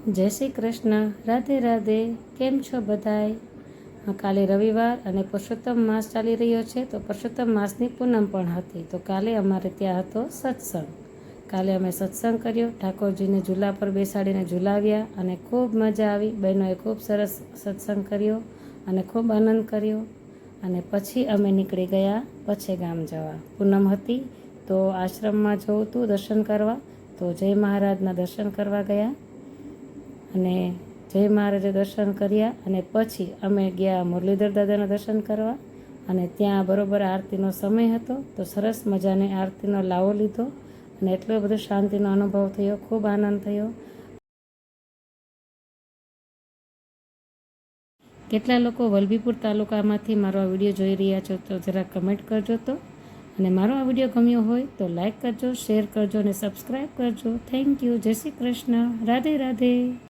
જય શ્રી કૃષ્ણ, રાધે રાધે. કેમ છો બધાય? કાલે રવિવાર અને પુરુષોત્તમ માસ ચાલી રહ્યો છે, તો પુરુષોત્તમ માસની પૂનમ પણ હતી. તો કાલે અમારે ત્યાં હતો સત્સંગ. કાલે અમે સત્સંગ કર્યો, ઠાકોરજીને ઝૂલા પર બેસાડીને ઝૂલાવ્યા અને ખૂબ મજા આવી. બહેનોએ ખૂબ સરસ સત્સંગ કર્યો અને ખૂબ આનંદ કર્યો. અને પછી અમે નીકળી ગયા પછે ગામ જવા. પૂનમ હતી તો આશ્રમમાં જવું હતું દર્શન કરવા, તો જય મહારાજના દર્શન કરવા ગયા અને જય મહારાજે દર્શન કર્યા. અને પછી અમે ગયા મુરલીધર દાદાના દર્શન કરવા અને ત્યાં બરોબર આરતીનો સમય હતો, તો સરસ મજાની આરતીનો લાવો લીધો અને એટલો બધો શાંતિનો અનુભવ થયો, ખૂબ આનંદ થયો. કેટલા લોકો વલભીપુર તાલુકામાંથી મારો આ વિડીયો જોઈ રહ્યા છો તો જરા કમેન્ટ કરજો. તો અને મારો આ વિડીયો ગમ્યો હોય તો લાઈક કરજો, શેર કરજો અને સબસ્ક્રાઈબ કરજો. Thank you. જય શ્રી કૃષ્ણ, રાધે રાધે.